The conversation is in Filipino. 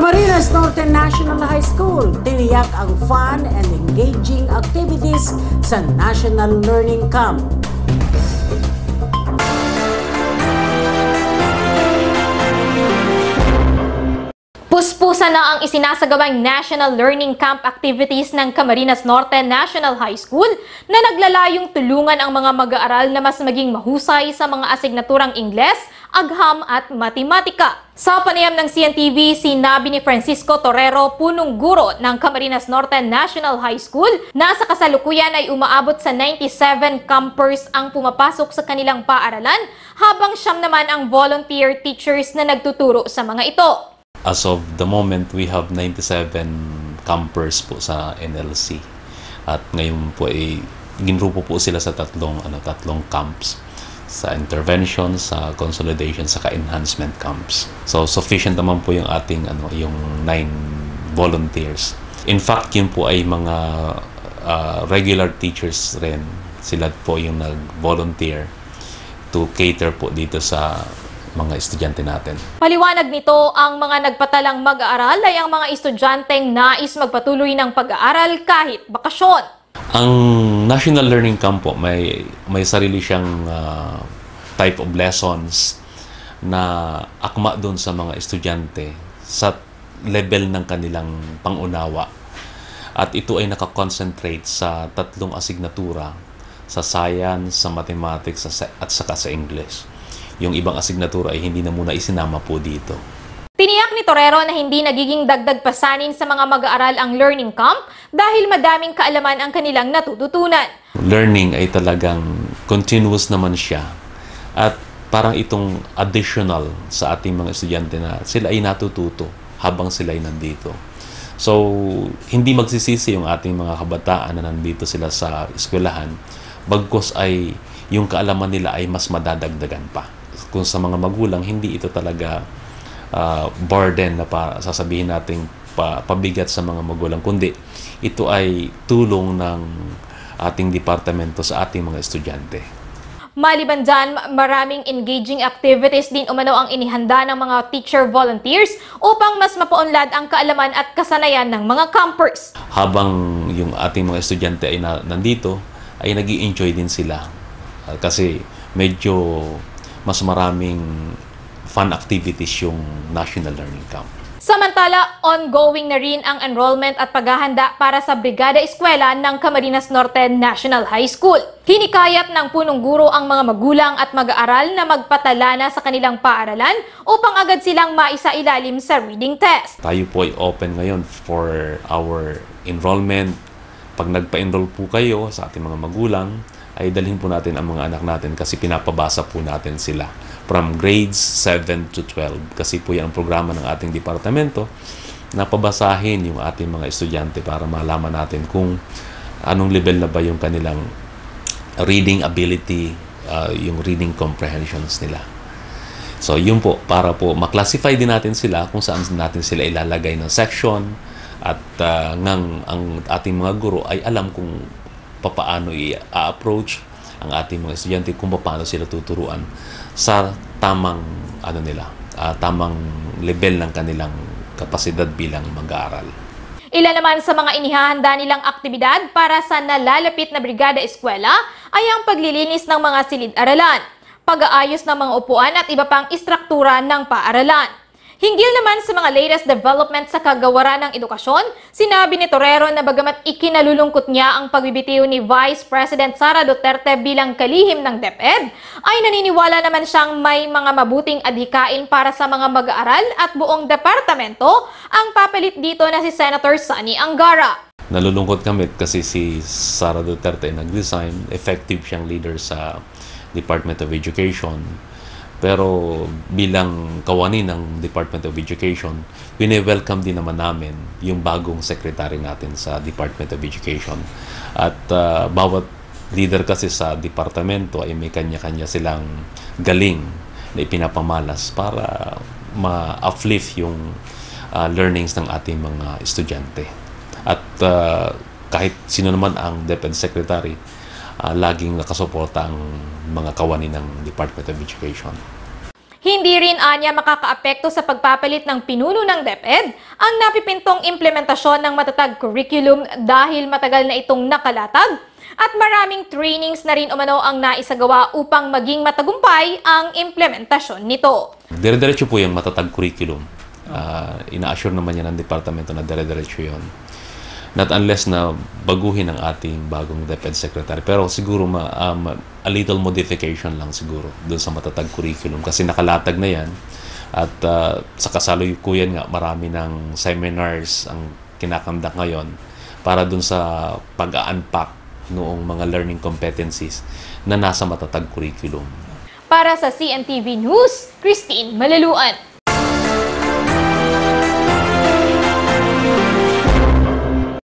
Camarines Norte National High School, tiniyak ang fun and engaging activities sa National Learning Camp. Puspusan na ang isinasagawang National Learning Camp activities ng Camarines Norte National High School na naglalayong tulungan ang mga mag-aaral na mas maging mahusay sa mga asignaturang Ingles, Agham at Matematika. Sa panayam ng CNTV, sinabi ni Francisco Torrero, punong guro ng Camarines Norte National High School, na sa kasalukuyan ay umaabot sa 97 campers ang pumapasok sa kanilang paaralan, habang 9 naman ang volunteer teachers na nagtuturo sa mga ito. As of the moment, we have 97 campers po sa NLC. At ngayon po ay ginrupo po sila sa tatlong camps. Sa intervention, sa consolidation, sa enhancement camps. So sufficient naman po yung ating yung 9 volunteers. In fact, yun po ay mga regular teachers rin. Sila po yung nag-volunteer to cater po dito sa mga estudyante natin. Paliwanag nito, ang mga nagpatalang mag-aaral ay ang mga estudyanteng nais magpatuloy ng pag-aaral kahit bakasyon. Ang National Learning Camp po may sarili siyang type of lessons na akma doon sa mga estudyante sa level ng kanilang pangunawa. At ito ay nakakonsentrate sa 3 asignatura, sa science, sa mathematics at saka sa English. Yung ibang asignatura ay hindi na muna isinama po dito. Tiniyak ni Torrero na hindi nagiging dagdag pasanin sa mga mag-aaral ang learning camp dahil madaming kaalaman ang kanilang natututunan. Learning ay talagang continuous naman siya at parang itong additional sa ating mga estudyante na sila ay natututo habang sila ay nandito. So, hindi magsisisi yung ating mga kabataan na nandito sila sa eskwelahan, bagkus ay yung kaalaman nila ay mas madadagdagan pa. Kung sa mga magulang, hindi ito talaga burden na sasabihin natin pabigat sa mga magulang, kundi ito ay tulong ng ating departamento sa ating mga estudyante. Maliban dyan, maraming engaging activities din umano ang inihanda ng mga teacher volunteers upang mas mapaunlad ang kaalaman at kasanayan ng mga campers. Habang yung ating mga estudyante ay nandito, ay nag-i-enjoy din sila. Kasi medyo mas maraming fun activities yung National Learning Camp. Samantala, ongoing na rin ang enrollment at paghahanda para sa Brigada Eskwela ng Camarines Norte National High School. Hinikayat ng punong guro ang mga magulang at mag-aaral na magpatala na sa kanilang paaralan upang agad silang maisailalim sa reading test. Tayo po ay open ngayon for our enrollment. Pag nagpa-enroll po kayo sa ating mga magulang, ay dalhin po natin ang mga anak natin kasi pinapabasa po natin sila from grades 7 to 12. Kasi po yan ang programa ng ating departamento na pabasahin yung ating mga estudyante para malaman natin kung anong level na ba yung kanilang reading ability, yung reading comprehensions nila. So yun po, para po maklasify din natin sila kung saan natin sila ilalagay ng section at ang ating mga guro ay alam kung paano i-approach ang ating mga estudyante, kung paano sila tuturuan sa tamang tamang level ng kanilang kapasidad bilang mag-aaral. Ilan naman sa mga inihahanda nilang aktibidad para sa nalalapit na Brigada Eskwela ay ang paglilinis ng mga silid-aralan, pag-aayos ng mga upuan at iba pang istruktura ng paaralan. Hinggil naman sa mga latest development sa kagawaran ng edukasyon, sinabi ni Torrero na bagamat ikinalulungkot niya ang pagbibitiw ni Vice President Sara Duterte bilang kalihim ng DepEd, ay naniniwala naman siyang may mga mabuting adhikain para sa mga mag-aaral at buong departamento ang papalit dito na si Senator Sonny Angara. Nalulungkot kami kasi si Sara Duterte nag-resign, effective siyang leader sa Department of Education. Pero bilang kawani ng Department of Education, wini-welcome din naman namin yung bagong secretary natin sa Department of Education. At bawat leader kasi sa departamento ay may kanya-kanya silang galing na ipinapamalas para ma-uplift yung learnings ng ating mga estudyante. At kahit sino naman ang DepEd Secretary, laging nakasuporta ang mga kawani ng Department of Education. Hindi rin anya makakaapekto sa pagpapalit ng pinuno ng DepEd ang napipintong implementasyon ng matatag curriculum dahil matagal na itong nakalatag at maraming trainings na rin umano ang naisagawa upang maging matagumpay ang implementasyon nito. Dire-diretso po yung matatag curriculum. Ina-assure naman yan ng departamento na dire-diretso yun. Not unless na baguhin ang ating bagong DepEd Secretary. Pero siguro a little modification lang siguro doon sa matatag curriculum. Kasi nakalatag na yan. At sa kasalukuyan nga, marami ng seminars ang kinakandak ngayon para doon sa pag-unpack noong mga learning competencies na nasa matatag curriculum. Para sa CNTV News, Christine Malaluan.